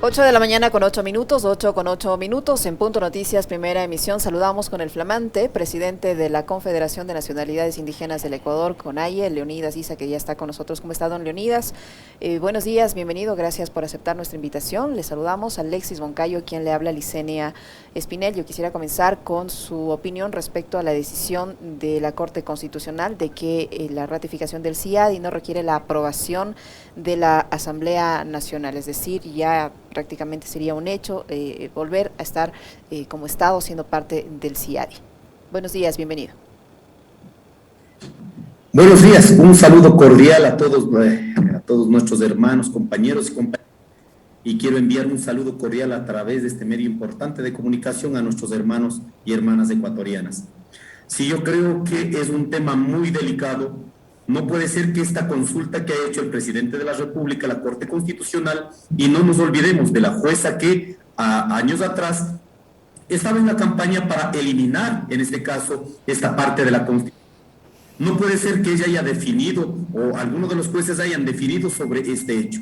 8 de la mañana con 8 minutos, 8 con 8 minutos, en Punto Noticias, primera emisión. Saludamos con el flamante presidente de la Confederación de Nacionalidades Indígenas del Ecuador, CONAIE, Leonidas Issa, que ya está con nosotros. ¿Cómo está, don Leonidas? Buenos días, bienvenido, gracias por aceptar nuestra invitación. Le saludamos a Alexis Moncayo, quien le habla, Licenia Espinel. Yo quisiera comenzar con su opinión respecto a la decisión de la Corte Constitucional de que la ratificación del CIADI no requiere la aprobación de la Asamblea Nacional, es decir, ya prácticamente sería un hecho volver a estar como Estado siendo parte del CIADI. Buenos días, bienvenido. Buenos días, un saludo cordial a todos nuestros hermanos, compañeros y compañeras. Y quiero enviar un saludo cordial a través de este medio importante de comunicación a nuestros hermanos y hermanas ecuatorianas. Sí, yo creo que es un tema muy delicado. No puede ser que esta consulta que ha hecho el presidente de la República, la Corte Constitucional, y no nos olvidemos de la jueza que años atrás estaba en la campaña para eliminar, en este caso, esta parte de la Constitución. No puede ser que ella haya definido, o algunos de los jueces hayan definido sobre este hecho.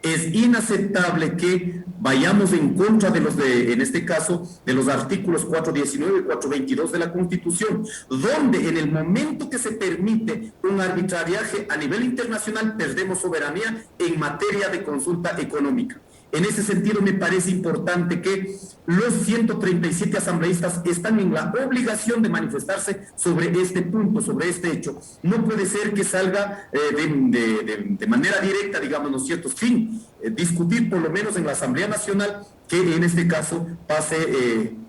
Es inaceptable que vayamos en contra en este caso, de los artículos 419 y 422 de la Constitución, donde en el momento que se permite un arbitrariaje a nivel internacional, perdemos soberanía en materia de consulta económica. En ese sentido, me parece importante que los 137 asambleístas están en la obligación de manifestarse sobre este punto, sobre este hecho. No puede ser que salga de manera directa, digamos, ¿no es cierto?, sin discutir por lo menos en la Asamblea Nacional, que en este caso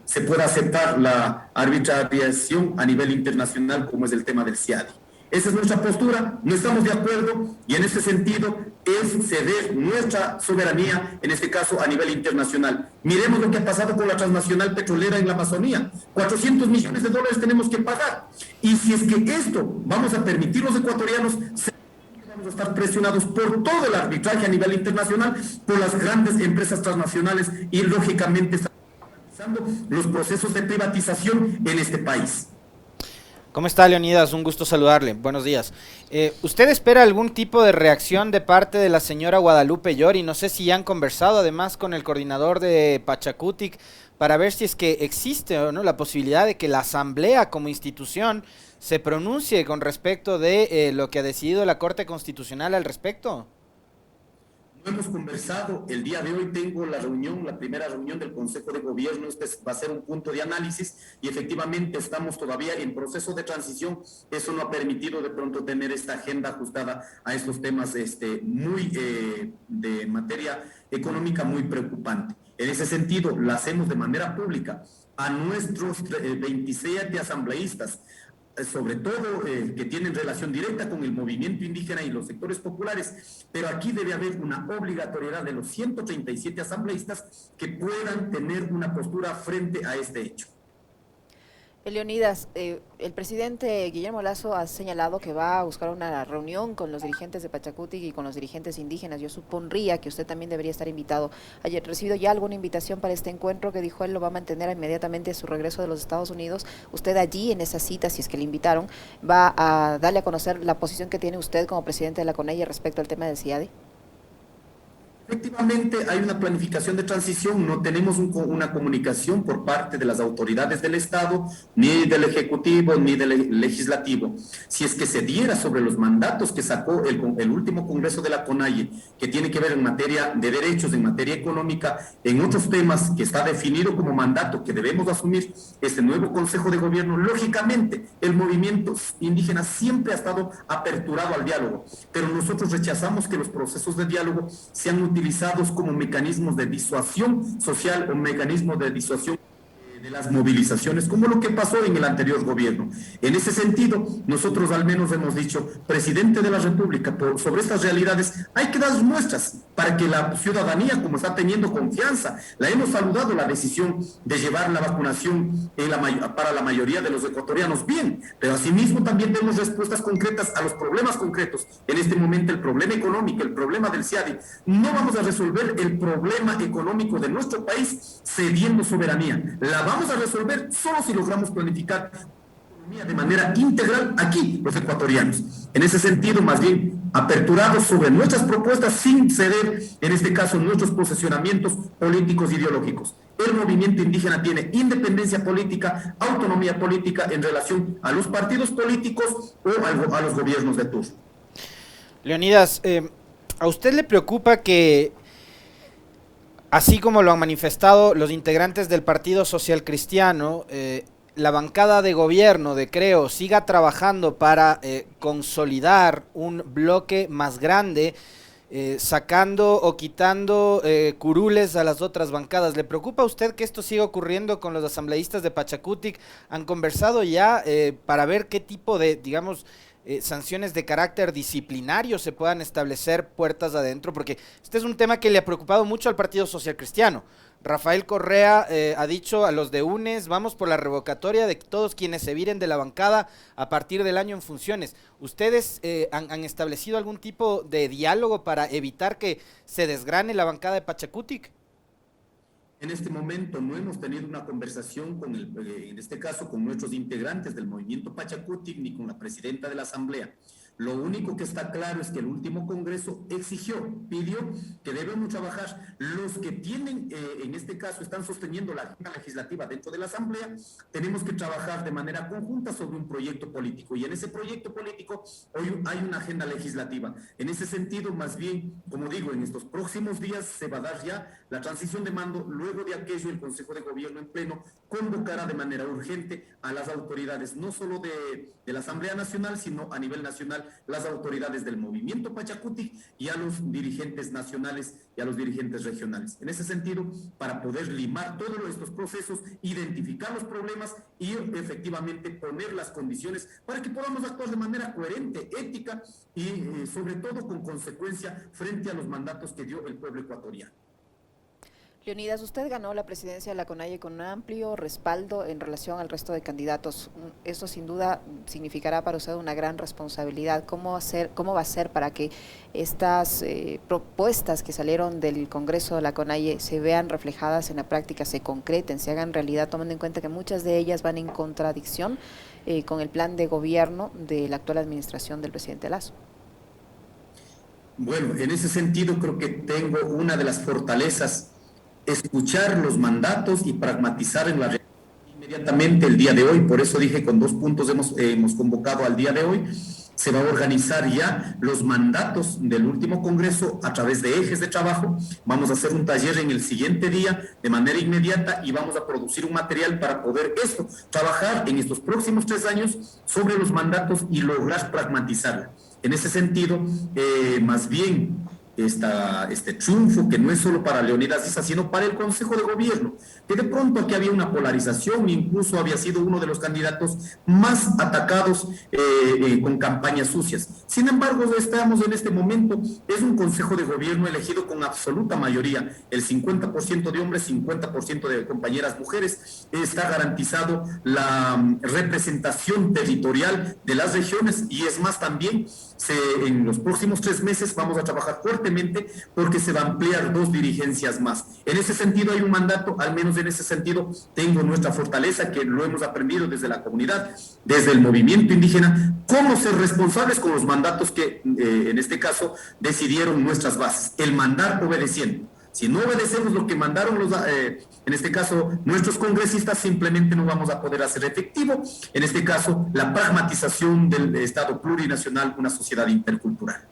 se pueda aceptar la arbitrarización a nivel internacional, como es el tema del CIADI. Esa es nuestra postura, no estamos de acuerdo, y en ese sentido es ceder nuestra soberanía, en este caso a nivel internacional. Miremos lo que ha pasado con la transnacional petrolera en la Amazonía. 400 millones de dólares tenemos que pagar. Y si es que esto vamos a permitir los ecuatorianos, vamos a estar presionados por todo el arbitraje a nivel internacional, por las grandes empresas transnacionales, y lógicamente están realizando los procesos de privatización en este país. ¿Cómo está, Leonidas? Un gusto saludarle. Buenos días. ¿Usted espera algún tipo de reacción de parte de la señora Guadalupe Llori? No sé si ya han conversado además con el coordinador de Pachacutic para ver si es que existe o no la posibilidad de que la Asamblea como institución se pronuncie con respecto de lo que ha decidido la Corte Constitucional al respecto. No hemos conversado. El día de hoy tengo la primera reunión del Consejo de Gobierno. Este va a ser un punto de análisis y efectivamente estamos todavía en proceso de transición. Eso no ha permitido de pronto tener esta agenda ajustada a estos temas de materia económica muy preocupante. En ese sentido, la hacemos de manera pública a nuestros 27 asambleístas, sobre todo que tienen relación directa con el movimiento indígena y los sectores populares, pero aquí debe haber una obligatoriedad de los 137 asambleístas que puedan tener una postura frente a este hecho. Leonidas, el presidente Guillermo Lasso ha señalado que va a buscar una reunión con los dirigentes de Pachacutic y con los dirigentes indígenas. Yo supondría que usted también debería estar invitado. ¿Ayer recibido ya alguna invitación para este encuentro que dijo él lo va a mantener inmediatamente a su regreso de los Estados Unidos? Usted allí en esa cita, si es que le invitaron, va a darle a conocer la posición que tiene usted como presidente de la CONAIE respecto al tema del CIADI. Efectivamente, hay una planificación de transición, no tenemos una comunicación por parte de las autoridades del Estado, ni del Ejecutivo, ni del Legislativo. Si es que se diera sobre los mandatos que sacó el último Congreso de la CONAIE, que tiene que ver en materia de derechos, en materia económica, en otros temas que está definido como mandato que debemos asumir este nuevo Consejo de Gobierno, lógicamente el movimiento indígena siempre ha estado aperturado al diálogo, pero nosotros rechazamos que los procesos de diálogo sean utilizados como mecanismos de disuasión social o mecanismos de disuasión de las movilizaciones, como lo que pasó en el anterior gobierno. En ese sentido, nosotros al menos hemos dicho, presidente de la República, sobre estas realidades hay que dar muestras para que la ciudadanía, como está teniendo confianza, la hemos saludado la decisión de llevar la vacunación para la mayoría de los ecuatorianos bien, pero asimismo también tenemos respuestas concretas a los problemas concretos. En este momento el problema económico, el problema del CIADI, no vamos a resolver el problema económico de nuestro país cediendo soberanía. La vamos a resolver solo si logramos planificar de manera integral aquí, los ecuatorianos. En ese sentido, más bien, aperturados sobre nuestras propuestas sin ceder, en este caso, nuestros posicionamientos políticos e ideológicos. El movimiento indígena tiene independencia política, autonomía política en relación a los partidos políticos o a los gobiernos de turno. Leonidas, ¿a usted le preocupa que, así como lo han manifestado los integrantes del Partido Social Cristiano, la bancada de gobierno de Creo siga trabajando para consolidar un bloque más grande, sacando o quitando curules a las otras bancadas? ¿Le preocupa a usted que esto siga ocurriendo con los asambleístas de Pachacutic? ¿Han conversado ya para ver qué tipo de, digamos, sanciones de carácter disciplinario se puedan establecer puertas adentro? Porque este es un tema que le ha preocupado mucho al Partido Social Cristiano. Rafael Correa ha dicho a los de UNES: vamos por la revocatoria de todos quienes se viren de la bancada a partir del año en funciones. ¿Ustedes han establecido algún tipo de diálogo para evitar que se desgrane la bancada de Pachacutic? En este momento no hemos tenido una conversación con en este caso, con nuestros integrantes del movimiento Pachacutic ni con la presidenta de la Asamblea. Lo único que está claro es que el último Congreso pidió que debemos trabajar. Los que tienen, en este caso, están sosteniendo la agenda legislativa dentro de la Asamblea, tenemos que trabajar de manera conjunta sobre un proyecto político. Y en ese proyecto político hoy hay una agenda legislativa. En ese sentido, más bien, como digo, en estos próximos días se va a dar ya la transición de mando. Luego de aquello, el Consejo de Gobierno en pleno convocará de manera urgente a las autoridades, no solo de la Asamblea Nacional, sino a nivel nacional, las autoridades del movimiento Pachacutic y a los dirigentes nacionales y a los dirigentes regionales. En ese sentido, para poder limar todos estos procesos, identificar los problemas y efectivamente poner las condiciones para que podamos actuar de manera coherente, ética y sobre todo con consecuencia frente a los mandatos que dio el pueblo ecuatoriano. Leonidas, usted ganó la presidencia de la CONAIE con un amplio respaldo en relación al resto de candidatos. Esto sin duda significará para usted una gran responsabilidad. ¿Cómo va a ser para que estas propuestas que salieron del Congreso de la CONAIE se vean reflejadas en la práctica, se concreten, se hagan realidad, tomando en cuenta que muchas de ellas van en contradicción con el plan de gobierno de la actual administración del presidente Lasso? Bueno, en ese sentido creo que tengo una de las fortalezas: escuchar los mandatos y pragmatizar en la realidad inmediatamente el día de hoy. Por eso dije, con 2 puntos hemos convocado al día de hoy. Se va a organizar ya los mandatos del último Congreso a través de ejes de trabajo. Vamos a hacer un taller en el siguiente día de manera inmediata y vamos a producir un material para poder trabajar en estos próximos 3 años sobre los mandatos y lograr pragmatizarla. En ese sentido, más bien, este triunfo, que no es solo para Leonidas Issa, sino para el Consejo de Gobierno, que de pronto aquí había una polarización, incluso había sido uno de los candidatos más atacados con campañas sucias. Sin embargo, estamos en este momento, es un Consejo de Gobierno elegido con absoluta mayoría, el 50% de hombres, 50% de compañeras mujeres. Está garantizado la representación territorial de las regiones y es más, también en los próximos 3 meses vamos a trabajar fuertemente porque se va a ampliar 2 dirigencias más. En ese sentido hay un mandato, al menos en ese sentido tengo nuestra fortaleza, que lo hemos aprendido desde la comunidad, desde el movimiento indígena, cómo ser responsables con los mandatos que en este caso decidieron nuestras bases, el mandar obedeciendo. Si no obedecemos lo que mandaron en este caso nuestros congresistas, simplemente no vamos a poder hacer efectivo, en este caso, la pragmatización del Estado plurinacional, una sociedad intercultural.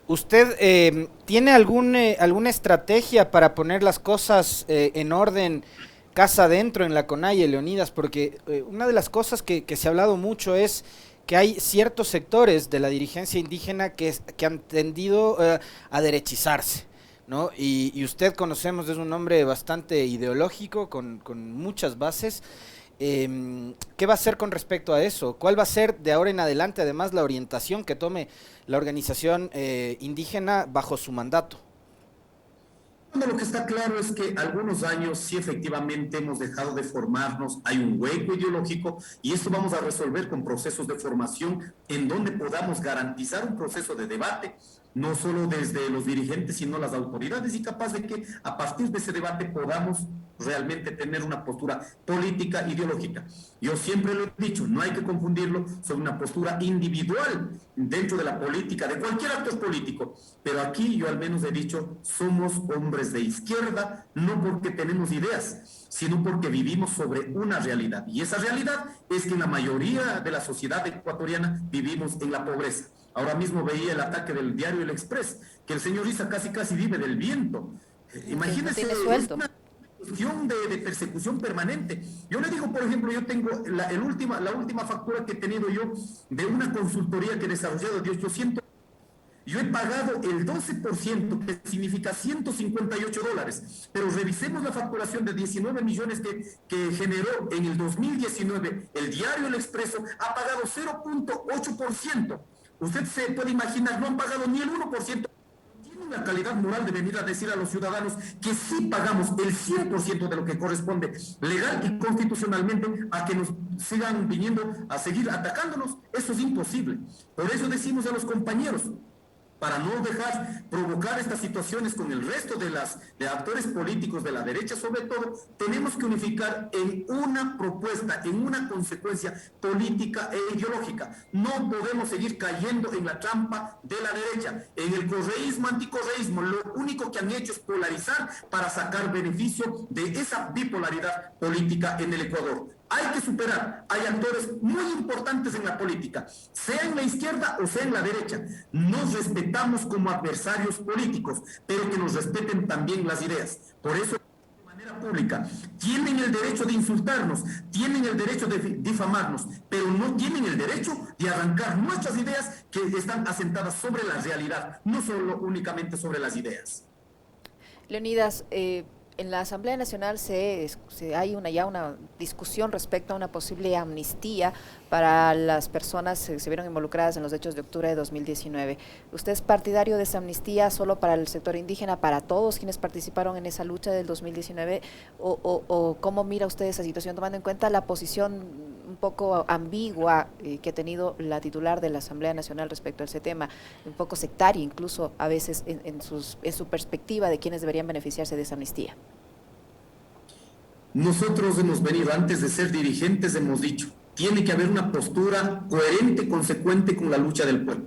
¿Usted tiene alguna estrategia para poner las cosas en orden casa adentro en la CONAIE, Leonidas? Porque una de las cosas que se ha hablado mucho es que hay ciertos sectores de la dirigencia indígena que han tendido a derechizarse, ¿no? Y usted, conocemos, es un hombre bastante ideológico, con muchas bases. ¿Qué va a hacer con respecto a eso? ¿Cuál va a ser de ahora en adelante, además, la orientación que tome la organización indígena bajo su mandato? Bueno, lo que está claro es que algunos años sí efectivamente hemos dejado de formarnos, hay un hueco ideológico y esto vamos a resolver con procesos de formación en donde podamos garantizar un proceso de debate, no solo desde los dirigentes, sino las autoridades, y capaz de que a partir de ese debate podamos realmente tener una postura política, ideológica. Yo siempre lo he dicho, no hay que confundirlo sobre una postura individual dentro de la política, de cualquier actor político, pero aquí yo al menos he dicho, somos hombres de izquierda, no porque tenemos ideas, sino porque vivimos sobre una realidad, y esa realidad es que en la mayoría de la sociedad ecuatoriana vivimos en la pobreza. Ahora mismo veía el ataque del diario El Express, que el señor Issa casi vive del viento. Imagínese, es una cuestión de persecución permanente. Yo le digo, por ejemplo, yo tengo la última factura que he tenido yo de una consultoría que he desarrollado de 800. Yo he pagado el 12%, que significa $158, pero revisemos la facturación de 19 millones que generó en el 2019 el diario El Expreso, ha pagado 0.8%. Usted se puede imaginar, no han pagado ni el 1%. Tienen la calidad moral de venir a decir a los ciudadanos que sí pagamos el 100% de lo que corresponde legal y constitucionalmente, a que nos sigan viniendo a seguir atacándonos. Eso es imposible. Por eso decimos a los compañeros, para no dejar provocar estas situaciones con el resto de actores políticos de la derecha, sobre todo, tenemos que unificar en una propuesta, en una consecuencia política e ideológica. No podemos seguir cayendo en la trampa de la derecha, en el correísmo, anticorreísmo. Lo único que han hecho es polarizar para sacar beneficio de esa bipolaridad política en el Ecuador. Hay que superar, hay actores muy importantes en la política, sea en la izquierda o sea en la derecha. Nos respetamos como adversarios políticos, pero que nos respeten también las ideas. Por eso, de manera pública, tienen el derecho de insultarnos, tienen el derecho de difamarnos, pero no tienen el derecho de arrancar nuestras ideas que están asentadas sobre la realidad, no solo únicamente sobre las ideas. Leonidas, en la Asamblea Nacional hay ya una discusión respecto a una posible amnistía para las personas que se vieron involucradas en los hechos de octubre de 2019. ¿Usted es partidario de esa amnistía solo para el sector indígena, para todos quienes participaron en esa lucha del 2019? ¿O cómo mira usted esa situación, tomando en cuenta la posición un poco ambigua que ha tenido la titular de la Asamblea Nacional respecto a ese tema, un poco sectaria incluso a veces en su perspectiva de quienes deberían beneficiarse de esa amnistía? Nosotros hemos venido, antes de ser dirigentes, hemos dicho, tiene que haber una postura coherente, consecuente con la lucha del pueblo.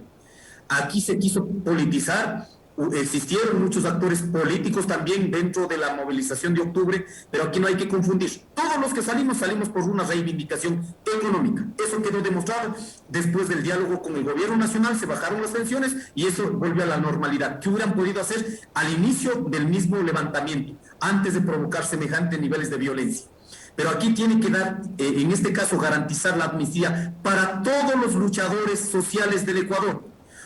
Aquí se quiso politizar, existieron muchos actores políticos también dentro de la movilización de octubre, pero aquí no hay que confundir. Todos los que salimos por una reivindicación económica. Eso quedó demostrado después del diálogo con el gobierno nacional, se bajaron las tensiones y eso volvió a la normalidad. ¿Qué hubieran podido hacer al inicio del mismo levantamiento, antes de provocar semejantes niveles de violencia? Pero aquí tiene que dar, en este caso, garantizar la amnistía para todos los luchadores sociales del Ecuador.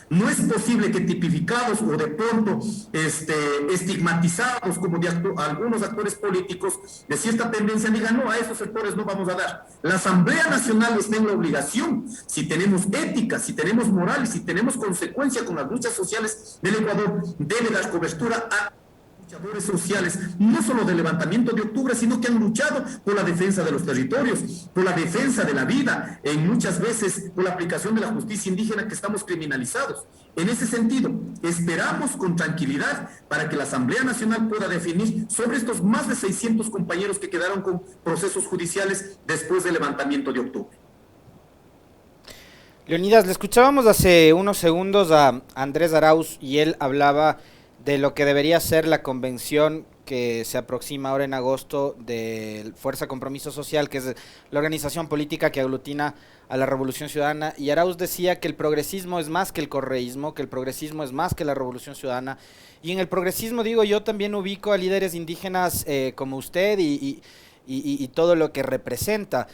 No es posible que tipificados o de pronto estigmatizados como de algunos actores políticos de cierta tendencia digan, no, a esos sectores no vamos a dar. La Asamblea Nacional está en la obligación, si tenemos ética, si tenemos moral, si tenemos consecuencia con las luchas sociales del Ecuador, debe dar cobertura a luchadores sociales, no solo del levantamiento de octubre, sino que han luchado por la defensa de los territorios, por la defensa de la vida, en muchas veces por la aplicación de la justicia indígena, que estamos criminalizados. En ese sentido, esperamos con tranquilidad para que la Asamblea Nacional pueda definir sobre estos más de 600 compañeros que quedaron con procesos judiciales después del levantamiento de octubre. Leonidas, le escuchábamos hace unos segundos a Andrés Arauz y él hablaba de lo que debería ser la convención que se aproxima ahora en agosto de Fuerza Compromiso Social, que es la organización política que aglutina a la Revolución Ciudadana, y Arauz decía que el progresismo es más que el correísmo, que el progresismo es más que la Revolución Ciudadana, y en el progresismo, digo, yo también ubico a líderes indígenas como usted y todo lo que representa.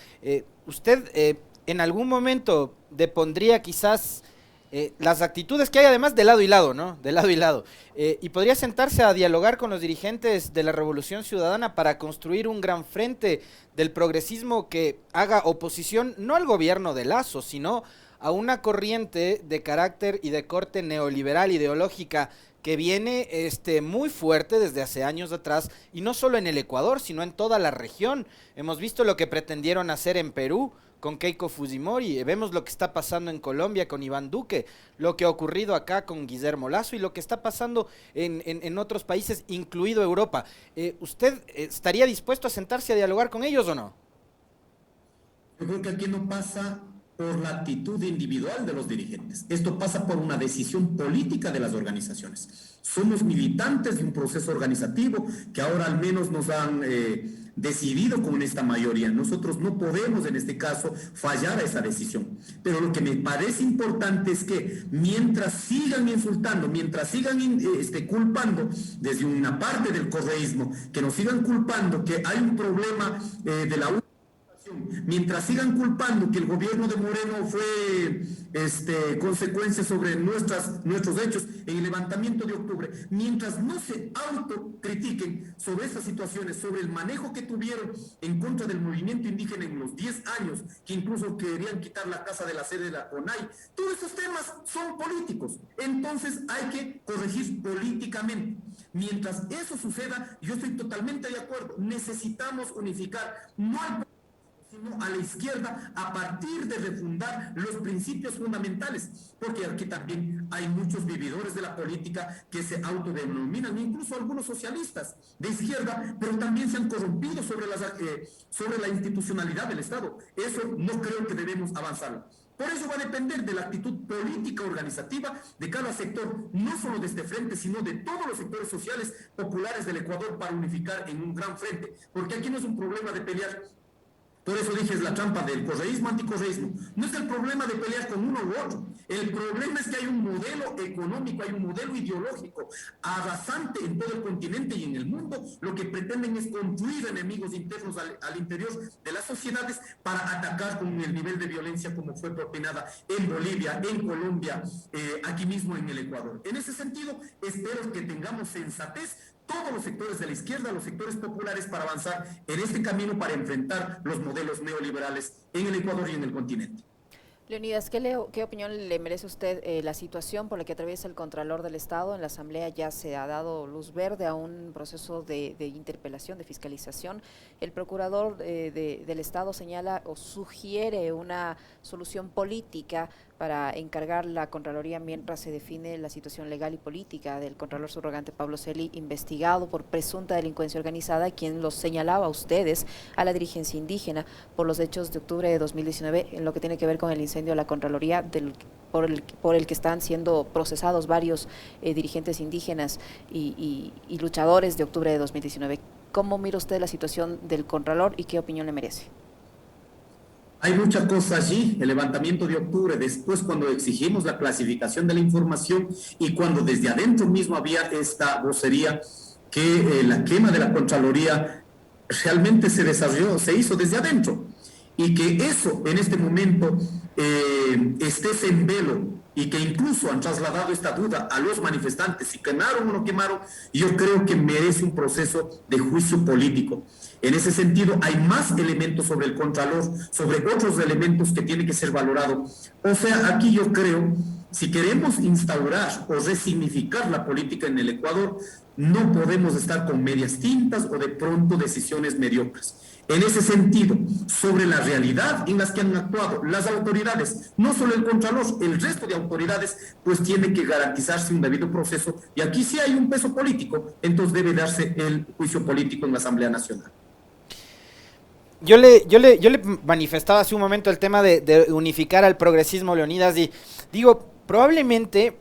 ¿Usted en algún momento depondría quizás las actitudes que hay además de lado y lado, ¿no? De lado y lado. Y podría sentarse a dialogar con los dirigentes de la Revolución Ciudadana para construir un gran frente del progresismo que haga oposición no al gobierno de Lasso, sino a una corriente de carácter y de corte neoliberal ideológica que viene muy fuerte desde hace años atrás, y no solo en el Ecuador, sino en toda la región. Hemos visto lo que pretendieron hacer en Perú con Keiko Fujimori, vemos lo que está pasando en Colombia con Iván Duque, lo que ha ocurrido acá con Guillermo Lasso y lo que está pasando en otros países, incluido Europa. ¿Usted estaría dispuesto a sentarse a dialogar con ellos o no? Yo creo que aquí no pasa por la actitud individual de los dirigentes. Esto pasa por una decisión política de las organizaciones. Somos militantes de un proceso organizativo que ahora al menos nos han decidido con esta mayoría. Nosotros no podemos en este caso fallar a esa decisión. Pero lo que me parece importante es que mientras sigan insultando, mientras sigan culpando desde una parte del correísmo, que nos sigan culpando que hay un problema de la mientras sigan culpando que el gobierno de Moreno fue consecuencia sobre nuestros hechos en el levantamiento de octubre, mientras no se autocritiquen sobre estas situaciones, sobre el manejo que tuvieron en contra del movimiento indígena en los 10 años, que incluso querían quitar la casa de la sede de la CONAI, todos estos temas son políticos, entonces hay que corregir políticamente. Mientras eso suceda, yo estoy totalmente de acuerdo, necesitamos unificar, no al sino a la izquierda, a partir de refundar los principios fundamentales, porque aquí también hay muchos vividores de la política que se autodenominan, incluso algunos socialistas de izquierda, pero también se han corrompido sobre la institucionalidad del Estado. Eso no creo que debemos avanzar. Por eso va a depender de la actitud política organizativa de cada sector, no solo de este frente, sino de todos los sectores sociales populares del Ecuador para unificar en un gran frente, porque aquí no es un problema de pelear. Por eso dije, es la trampa del correísmo, anticorreísmo. No es el problema de pelear con uno u otro. El problema es que hay un modelo económico, hay un modelo ideológico arrasante en todo el continente y en el mundo. Lo que pretenden es construir enemigos internos al interior de las sociedades para atacar con el nivel de violencia como fue propinada en Bolivia, en Colombia, aquí mismo en el Ecuador. En ese sentido, espero que tengamos sensatez todos los sectores de la izquierda, los sectores populares, para avanzar en este camino para enfrentar los modelos neoliberales en el Ecuador y en el continente. Leonidas, ¿qué opinión le merece a usted la situación por la que atraviesa el Contralor del Estado? En la Asamblea ya se ha dado luz verde a un proceso de interpelación, de fiscalización. El Procurador del Estado señala o sugiere una solución política para encargar la Contraloría mientras se define la situación legal y política del Contralor subrogante Pablo Celi, investigado por presunta delincuencia organizada, quien los señalaba a ustedes, a la dirigencia indígena, por los hechos de octubre de 2019, en lo que tiene que ver con el incendio de la Contraloría, por el que están siendo procesados varios dirigentes indígenas y luchadores de octubre de 2019. ¿Cómo mira usted la situación del Contralor y qué opinión le merece? Hay mucha cosa allí, el levantamiento de octubre, después cuando exigimos la clasificación de la información y cuando desde adentro mismo había esta vocería que la quema de la Contraloría realmente se desarrolló, se hizo desde adentro, y que eso en este momento esté en velo y que incluso han trasladado esta duda a los manifestantes, si quemaron o no quemaron, yo creo que merece un proceso de juicio político. En ese sentido, hay más elementos sobre el Contralor, sobre otros elementos que tienen que ser valorados. O sea, aquí yo creo, si queremos instaurar o resignificar la política en el Ecuador, no podemos estar con medias tintas o de pronto decisiones mediocres. En ese sentido, sobre la realidad en las que han actuado las autoridades, no solo el Contralor, el resto de autoridades, pues tiene que garantizarse un debido proceso, y aquí sí hay un peso político, entonces debe darse el juicio político en la Asamblea Nacional. Yo le manifestaba hace un momento el tema de unificar al progresismo, Leonidas, y digo, probablemente,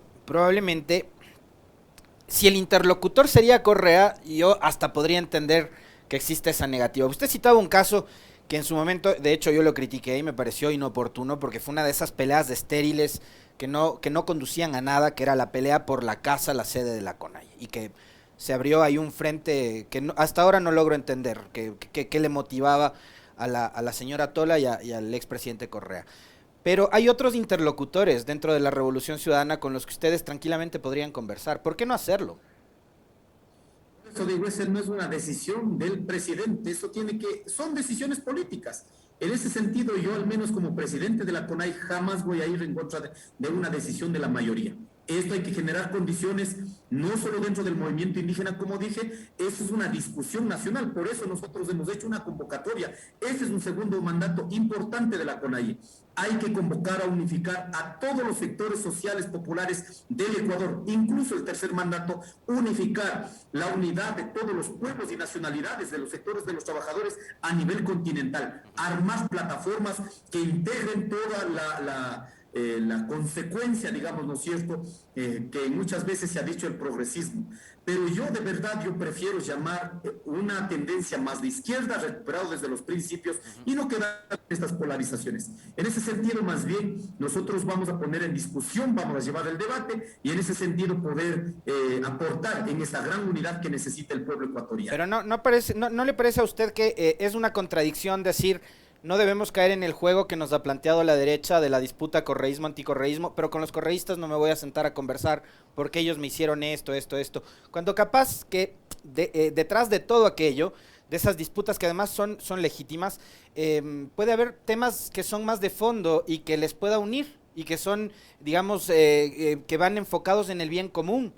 si el interlocutor sería Correa, yo hasta podría entender que existe esa negativa. Usted citaba un caso que en su momento, de hecho yo lo critiqué y me pareció inoportuno porque fue una de esas peleas de estériles que no conducían a nada, que era la pelea por la casa, la sede de la CONAI, y que se abrió ahí un frente que hasta ahora no logro entender, que le motivaba a la señora Tola y al expresidente Correa. Pero hay otros interlocutores dentro de la Revolución Ciudadana con los que ustedes tranquilamente podrían conversar. ¿Por qué no hacerlo? Eso digo, esa no es una decisión del presidente, son decisiones políticas. En ese sentido, yo al menos como presidente de la CONAI jamás voy a ir en contra de una decisión de la mayoría. Esto hay que generar condiciones, no solo dentro del movimiento indígena, como dije, eso es una discusión nacional, por eso nosotros hemos hecho una convocatoria. Este es un segundo mandato importante de la CONAIE. Hay que convocar a unificar a todos los sectores sociales populares del Ecuador, incluso el tercer mandato, unificar la unidad de todos los pueblos y nacionalidades de los sectores de los trabajadores a nivel continental, armar plataformas que integren toda la consecuencia, digamos, ¿no es cierto?, que muchas veces se ha dicho el progresismo. Pero yo de verdad, yo prefiero llamar una tendencia más de izquierda, recuperado desde los principios, y no quedar en estas polarizaciones. En ese sentido, más bien, nosotros vamos a poner en discusión, vamos a llevar el debate, y en ese sentido poder aportar en esa gran unidad que necesita el pueblo ecuatoriano. Pero no le parece a usted que es una contradicción decir... No debemos caer en el juego que nos ha planteado la derecha de la disputa correísmo-anticorreísmo, pero con los correístas no me voy a sentar a conversar porque ellos me hicieron esto. Cuando capaz que detrás de todo aquello, de esas disputas que además son legítimas, puede haber temas que son más de fondo y que les pueda unir y que son, digamos, que van enfocados en el bien común.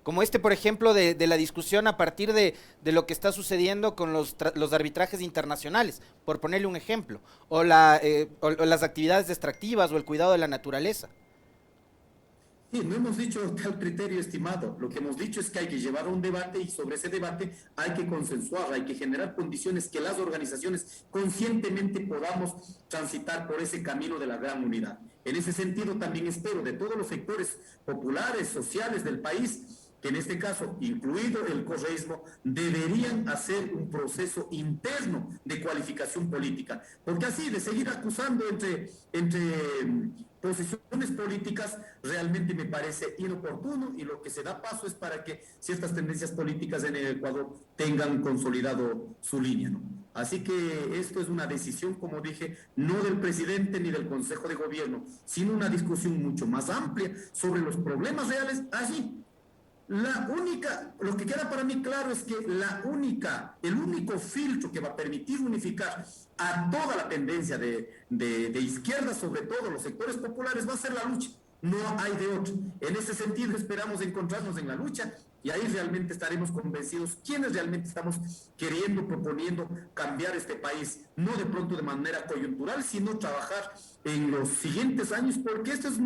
Como por ejemplo, de la discusión a partir de lo que está sucediendo con los arbitrajes internacionales, por ponerle un ejemplo, o las actividades extractivas o el cuidado de la naturaleza. Sí, no hemos dicho tal criterio, estimado. Lo que hemos dicho es que hay que llevar un debate y sobre ese debate hay que consensuar, hay que generar condiciones que las organizaciones conscientemente podamos transitar por ese camino de la gran unidad. En ese sentido, también espero de todos los sectores populares, sociales del país, que en este caso, incluido el correísmo, deberían hacer un proceso interno de cualificación política, porque así de seguir acusando entre posiciones políticas realmente me parece inoportuno, y lo que se da paso es para que ciertas tendencias políticas en el Ecuador tengan consolidado su línea, ¿no? Así que esto es una decisión, como dije, no del presidente ni del Consejo de Gobierno, sino una discusión mucho más amplia sobre los problemas reales allí. Lo que queda para mí claro es que el único filtro que va a permitir unificar a toda la tendencia de izquierda, sobre todo los sectores populares, va a ser la lucha. No hay de otro. En ese sentido esperamos encontrarnos en la lucha, y ahí realmente estaremos convencidos quienes realmente estamos queriendo, proponiendo cambiar este país, no de pronto de manera coyuntural, sino trabajar en los siguientes años, porque esta es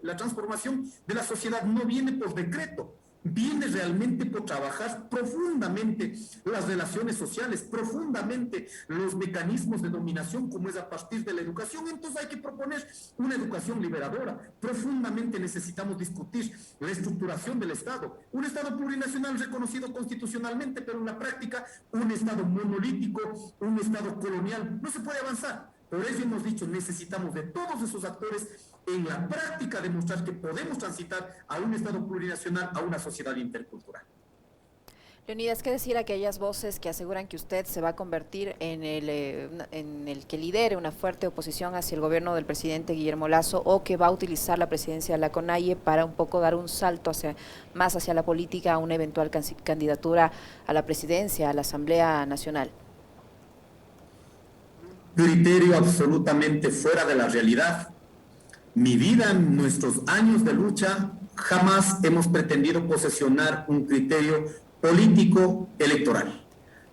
la transformación de la sociedad no viene por decreto, viene realmente por trabajar profundamente las relaciones sociales, profundamente los mecanismos de dominación, como es a partir de la educación. Entonces hay que proponer una educación liberadora. Profundamente necesitamos discutir la estructuración del Estado, un Estado plurinacional reconocido constitucionalmente, pero en la práctica un Estado monolítico, un Estado colonial. No se puede avanzar. Por eso hemos dicho, necesitamos de todos esos actores en la práctica demostrar que podemos transitar a un Estado plurinacional, a una sociedad intercultural. Leonidas, ¿qué decir a aquellas voces que aseguran que usted se va a convertir en el que lidere una fuerte oposición hacia el gobierno del presidente Guillermo Lasso, o que va a utilizar la presidencia de la CONAIE para un poco dar un salto más hacia la política, a una eventual candidatura a la presidencia, a la Asamblea Nacional? Criterio absolutamente fuera de la realidad. Mi vida, en nuestros años de lucha, jamás hemos pretendido posesionar un criterio político electoral.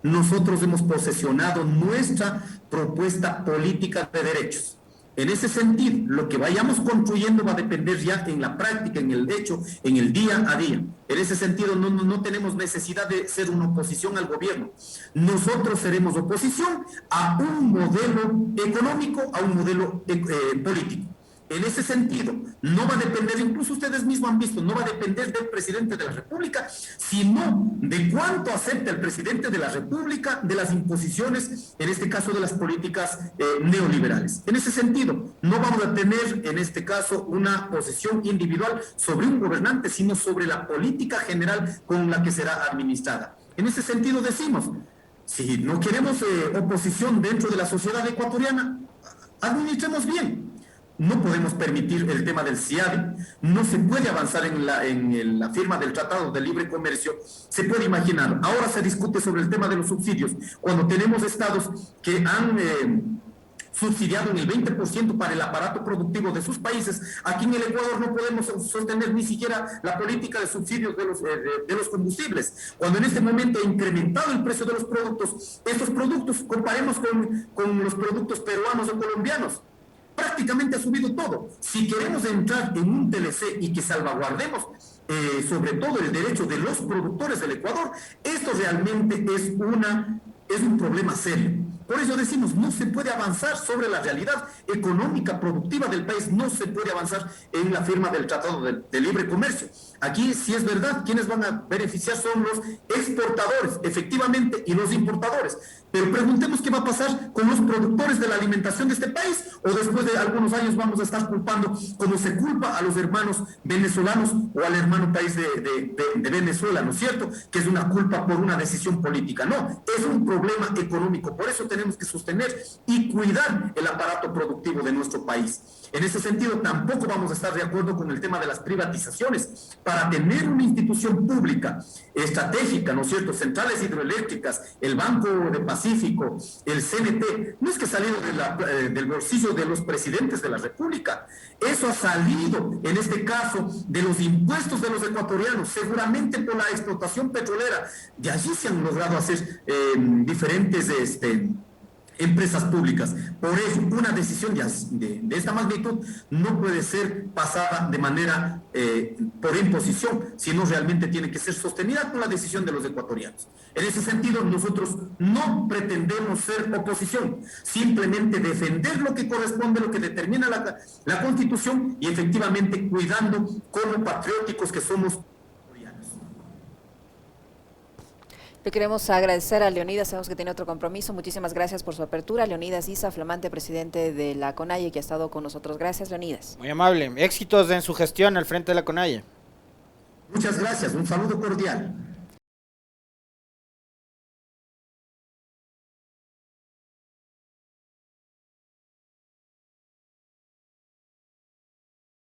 Nosotros hemos posesionado nuestra propuesta política de derechos. En ese sentido, lo que vayamos construyendo va a depender ya en la práctica, en el hecho, en el día a día. En ese sentido, no tenemos necesidad de ser una oposición al gobierno. Nosotros seremos oposición a un modelo económico, a un modelo político. En ese sentido, no va a depender, incluso ustedes mismos han visto, no va a depender del presidente de la República, sino de cuánto acepta el presidente de la República de las imposiciones, en este caso de las políticas neoliberales. En ese sentido, no vamos a tener, en este caso, una posición individual sobre un gobernante, sino sobre la política general con la que será administrada. En ese sentido decimos, si no queremos oposición dentro de la sociedad ecuatoriana, administremos bien. No podemos permitir el tema del CIADI, no se puede avanzar en la firma del Tratado de Libre Comercio. Se puede imaginar, ahora se discute sobre el tema de los subsidios, cuando tenemos estados que han subsidiado en el 20% para el aparato productivo de sus países. Aquí en el Ecuador no podemos sostener ni siquiera la política de subsidios de los combustibles, cuando en este momento ha incrementado el precio de los productos. Estos productos, comparemos con los productos peruanos o colombianos, prácticamente ha subido todo. Si queremos entrar en un TLC y que salvaguardemos sobre todo el derecho de los productores del Ecuador, esto realmente es un problema serio. Por eso decimos, no se puede avanzar sobre la realidad económica productiva del país, no se puede avanzar en la firma del Tratado de Libre Comercio. Aquí, si es verdad, quienes van a beneficiar son los exportadores, efectivamente, y los importadores. Pero preguntemos qué va a pasar con los productores de la alimentación de este país, o después de algunos años vamos a estar culpando, como se culpa a los hermanos venezolanos o al hermano país de Venezuela, ¿no es cierto? Que es una culpa por una decisión política. No, es un problema económico. Por eso tenemos que sostener y cuidar el aparato productivo de nuestro país. En ese sentido, tampoco vamos a estar de acuerdo con el tema de las privatizaciones. Para tener una institución pública estratégica, ¿no es cierto?, centrales hidroeléctricas, el Banco de Pacífico, el CNT, no es que ha salido del bolsillo de los presidentes de la República. Eso ha salido, en este caso, de los impuestos de los ecuatorianos, seguramente por la explotación petrolera. De allí se han logrado hacer diferentes empresas públicas. Por eso, una decisión de esta magnitud no puede ser pasada de manera por imposición, sino realmente tiene que ser sostenida con la decisión de los ecuatorianos. En ese sentido, nosotros no pretendemos ser oposición, simplemente defender lo que corresponde, lo que determina la Constitución, y efectivamente cuidando como patrióticos que somos. Le queremos agradecer a Leonidas, sabemos que tiene otro compromiso. Muchísimas gracias por su apertura. Leonidas Issa, flamante presidente de la CONAIE, que ha estado con nosotros. Gracias, Leonidas. Muy amable. Éxitos en su gestión al frente de la CONAIE. Muchas gracias. Un saludo cordial.